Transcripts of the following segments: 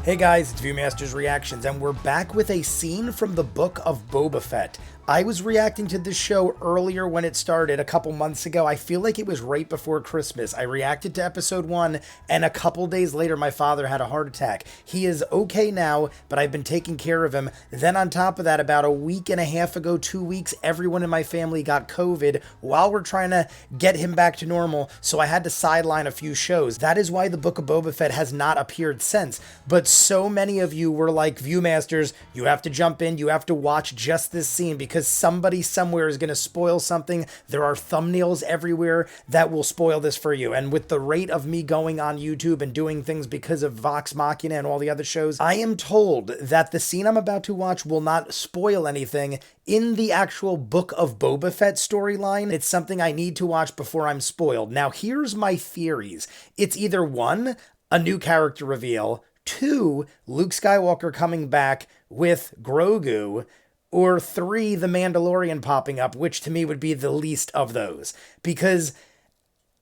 Hey guys, it's ViewMasters Reactions, and we're back with a scene from the Book of Boba Fett. I was reacting to this show earlier when it started a couple months ago. I feel like it was right before Christmas. I reacted to episode 1, and a couple days later my father had a heart attack. He is okay now, but I've been taking care of him. Then on top of that, about a week and a half ago, 2 weeks, everyone in my family got COVID while we're trying to get him back to normal, so I had to sideline a few shows. That is why the Book of Boba Fett has not appeared since. But so many of you were like, ViewMasters, you have to jump in, you have to watch just this scene because somebody somewhere is going to spoil something. There are thumbnails everywhere that will spoil this for you. And with the rate of me going on YouTube and doing things because of Vox Machina and all the other shows, I am told that the scene I'm about to watch will not spoil anything in the actual Book of Boba Fett storyline. It's something I need to watch before I'm spoiled. Now, here's my theories. It's either 1, a new character reveal, 2, Luke Skywalker coming back with Grogu, or 3, the Mandalorian popping up, which to me would be the least of those. Because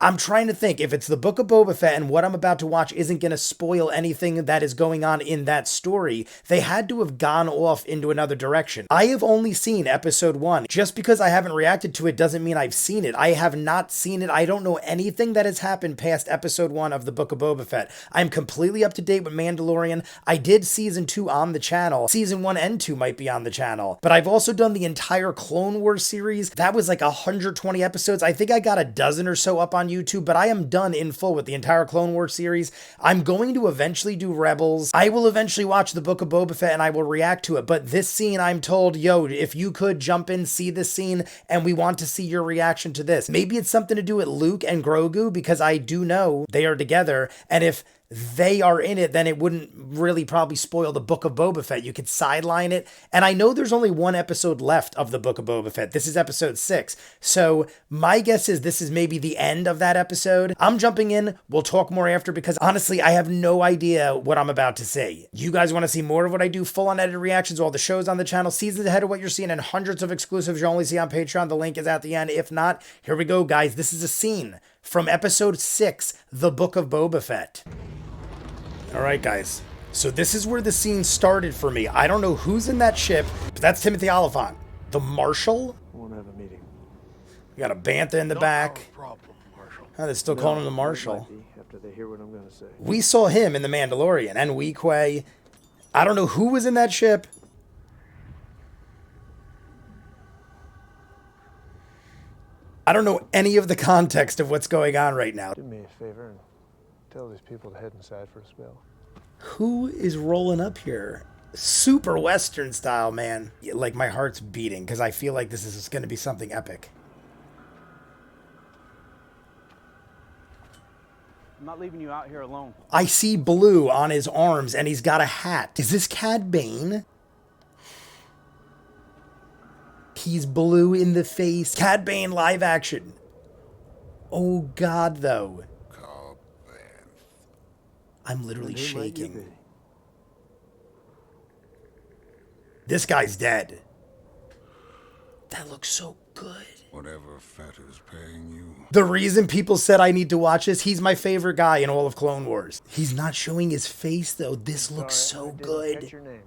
I'm trying to think, if it's the Book of Boba Fett and what I'm about to watch isn't going to spoil anything that is going on in that story, they had to have gone off into another direction. I have only seen episode 1. Just because I haven't reacted to it doesn't mean I've seen it. I have not seen it. I don't know anything that has happened past episode 1 of the Book of Boba Fett. I'm completely up to date with Mandalorian. I did season 2 on the channel. Season 1 and 2 might be on the channel. But I've also done the entire Clone Wars series. That was like 120 episodes. I think I got a dozen or so up on YouTube, but I am done in full with the entire Clone Wars series. I'm going to eventually do Rebels. I will eventually watch the Book of Boba Fett and I will react to it. But this scene, I'm told, yo, if you could jump in, see this scene, and we want to see your reaction to this. Maybe it's something to do with Luke and Grogu, because I do know they are together. And if they are in it, then it wouldn't really probably spoil the Book of Boba Fett. You could sideline it. And I know there's only 1 episode left of the Book of Boba Fett. This is episode 6. So my guess is this is maybe the end of that episode. I'm jumping in. We'll talk more after, because honestly, I have no idea what I'm about to say. You guys want to see more of what I do? Full unedited reactions, all the shows on the channel, seasons ahead of what you're seeing, and hundreds of exclusives you'll only see on Patreon. The link is at the end. If not, here we go, guys. This is a scene from episode 6, the Book of Boba Fett. All right, guys. So this is where the scene started for me. I don't know who's in that ship, but that's Timothy Oliphant. The Marshal? Won't have a meeting. We got a Bantha in the back. Problem, Marshal. Oh, they're still calling him the Marshal. After they hear what I'm going to say. We saw him in The Mandalorian and Weequay. I don't know who was in that ship. I don't know any of the context of what's going on right now. Do me a favor and tell these people to head inside for a spell. Who is rolling up here? Super Western style, man. Like, my heart's beating because I feel like this is going to be something epic. I'm not leaving you out here alone. I see blue on his arms and he's got a hat. Is this Cad Bane? He's blue in the face. Cad Bane live action. Oh God, though. I'm literally shaking. This guy's dead. That looks so good. Whatever Fett is paying you. The reason people said I need to watch this, he's my favorite guy in all of Clone Wars. He's not showing his face, though. This looks so good. Your name.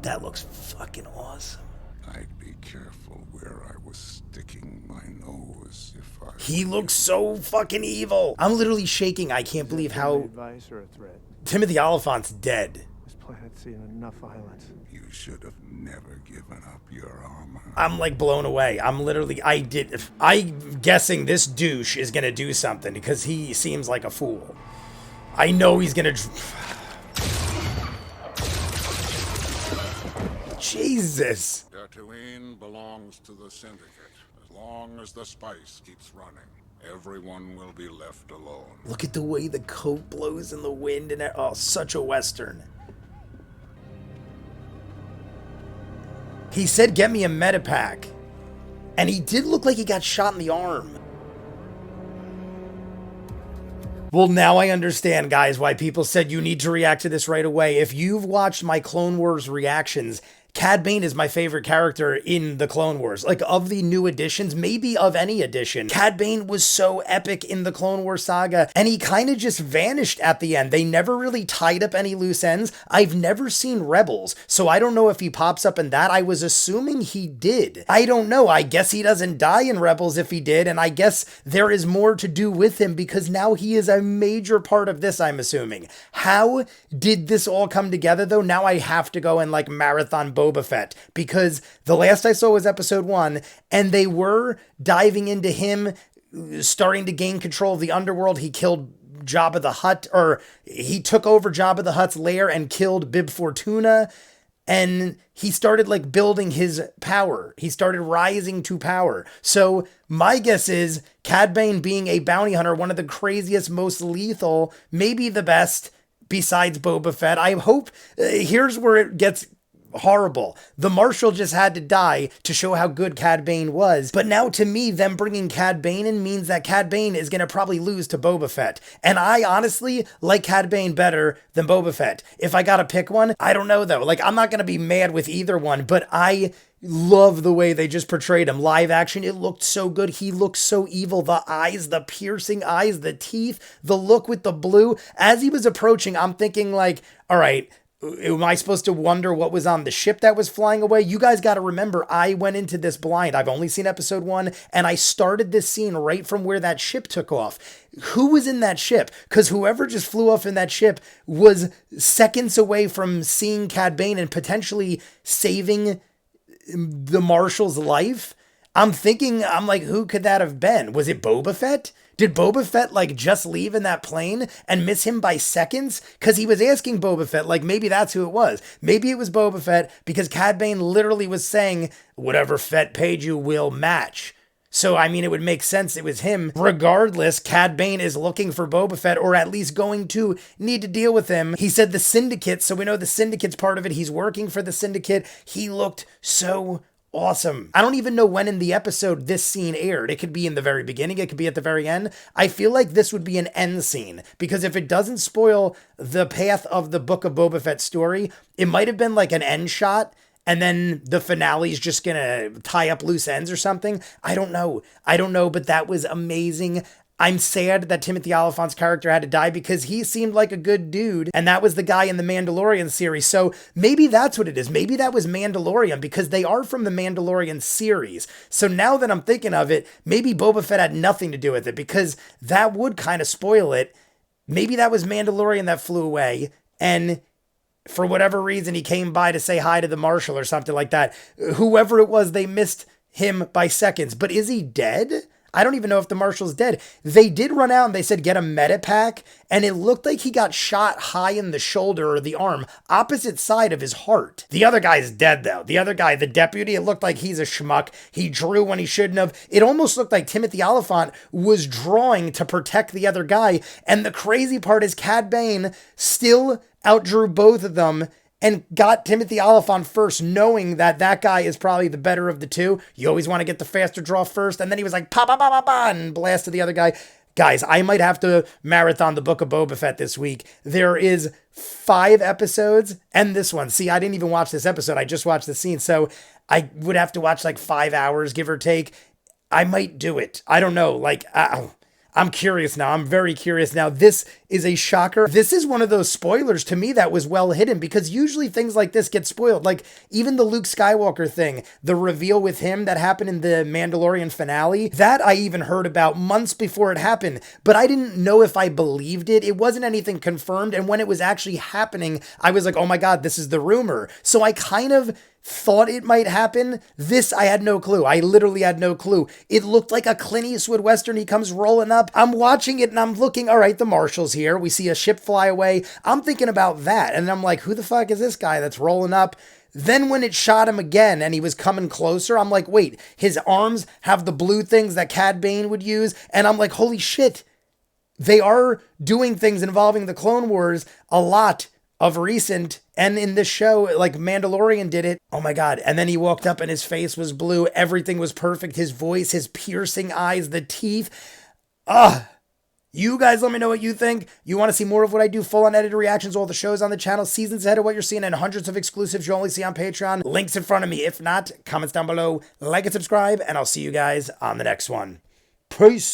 That looks fucking awesome. I'd be careful where I was sticking my nose if I... He looks so fucking evil. I'm literally shaking. I can't believe how... Advice or a threat? Timothy Oliphant's dead. This planet's seen enough violence. You should have never given up your armor. I'm like blown away. I'm literally... I'm guessing this douche is gonna do something because he seems like a fool. I know he's gonna... Jesus. Tatooine belongs to the Syndicate. As long as the spice keeps running, everyone will be left alone. Look at the way the coat blows in the wind and oh, such a Western. He said, get me a medipack. And he did look like he got shot in the arm. Well, now I understand, guys, why people said you need to react to this right away. If you've watched my Clone Wars reactions, Cad Bane is my favorite character in the Clone Wars. Like, of the new additions, maybe of any edition, Cad Bane was so epic in the Clone Wars saga, and he kind of just vanished at the end. They never really tied up any loose ends. I've never seen Rebels, so I don't know if he pops up in that. I was assuming he did. I don't know. I guess he doesn't die in Rebels if he did, and I guess there is more to do with him because now he is a major part of this, I'm assuming. How did this all come together, though? Now I have to go and, like, marathon Boba Fett, because the last I saw was episode 1, and they were diving into him starting to gain control of the underworld. He killed Jabba the Hutt, or he took over Jabba the Hutt's lair and killed Bib Fortuna, and he started, like, building his power. He started rising to power. So my guess is Cad Bane being a bounty hunter, one of the craziest, most lethal, maybe the best besides Boba Fett. I hope, here's where it gets horrible. The Marshal just had to die to show how good Cad Bane was. But now, to me, them bringing Cad Bane in means that Cad Bane is going to probably lose to Boba Fett. And I honestly like Cad Bane better than Boba Fett. If I got to pick one, I don't know though. Like, I'm not going to be mad with either one, but I love the way they just portrayed him. Live action, it looked so good. He looked so evil. The eyes, the piercing eyes, the teeth, the look with the blue. As he was approaching, I'm thinking like, all right, am I supposed to wonder what was on the ship that was flying away? You guys got to remember, I went into this blind. I've only seen episode 1, and I started this scene right from where that ship took off. Who was in that ship? Because whoever just flew off in that ship was seconds away from seeing Cad Bane and potentially saving the Marshal's life. I'm like, who could that have been? Was it Boba Fett? Did Boba Fett, like, just leave in that plane and miss him by seconds? Because he was asking Boba Fett, like, maybe that's who it was. Maybe it was Boba Fett, because Cad Bane literally was saying, whatever Fett paid you will match. So, I mean, it would make sense it was him. Regardless, Cad Bane is looking for Boba Fett, or at least going to need to deal with him. He said the Syndicate, so we know the Syndicate's part of it. He's working for the Syndicate. He looked so awesome. I don't even know when in the episode this scene aired. It could be in the very beginning. It could be at the very end. I feel like this would be an end scene, because if it doesn't spoil the path of the Book of Boba Fett story, it might have been like an end shot, and then the finale is just gonna tie up loose ends or something. I don't know, but that was amazing. I'm sad that Timothy Oliphant's character had to die, because he seemed like a good dude, and that was the guy in the Mandalorian series. So maybe that's what it is. Maybe that was Mandalorian, because they are from the Mandalorian series. So now that I'm thinking of it, maybe Boba Fett had nothing to do with it, because that would kind of spoil it. Maybe that was Mandalorian that flew away, and for whatever reason, he came by to say hi to the Marshal or something like that. Whoever it was, they missed him by seconds. But is he dead? I don't even know if the Marshal's dead. They did run out and they said, get a medipack. And it looked like he got shot high in the shoulder or the arm, opposite side of his heart. The other guy's dead, though. The other guy, the deputy, it looked like he's a schmuck. He drew when he shouldn't have. It almost looked like Timothy Oliphant was drawing to protect the other guy. And the crazy part is Cad Bane still outdrew both of them and got Timothy Oliphant first, knowing that that guy is probably the better of the two. You always want to get the faster draw first. And then he was like, pa, pa, pa, pa, pa, and blasted the other guy. Guys, I might have to marathon the Book of Boba Fett this week. There is 5 episodes and this one. See, I didn't even watch this episode. I just watched the scene. So I would have to watch like 5 hours, give or take. I might do it. I don't know. Like, I'm curious now. I'm very curious now. This is a shocker. This is one of those spoilers to me that was well hidden, because usually things like this get spoiled. Like even the Luke Skywalker thing, the reveal with him that happened in the Mandalorian finale, that I even heard about months before it happened, but I didn't know if I believed it. It wasn't anything confirmed. And when it was actually happening, I was like, oh my God, this is the rumor. So I kind of thought it might happen. This, I had no clue. I literally had no clue. It looked like a Clint Eastwood Western. He comes rolling up. I'm watching it and I'm looking, all right, the Marshal's here. We see a ship fly away. I'm thinking about that. And I'm like, who the fuck is this guy that's rolling up? Then when it shot him again and he was coming closer, I'm like, wait, his arms have the blue things that Cad Bane would use. And I'm like, holy shit. They are doing things involving the Clone Wars a lot of recent, and in this show, like Mandalorian did it. Oh my God. And then he walked up and his face was blue. Everything was perfect. His voice, his piercing eyes, the teeth. You guys let me know what you think. You want to see more of what I do, full unedited reactions, all the shows on the channel, seasons ahead of what you're seeing, and hundreds of exclusives you'll only see on Patreon. Links in front of me. If not, comments down below. Like and subscribe, and I'll see you guys on the next one. Peace.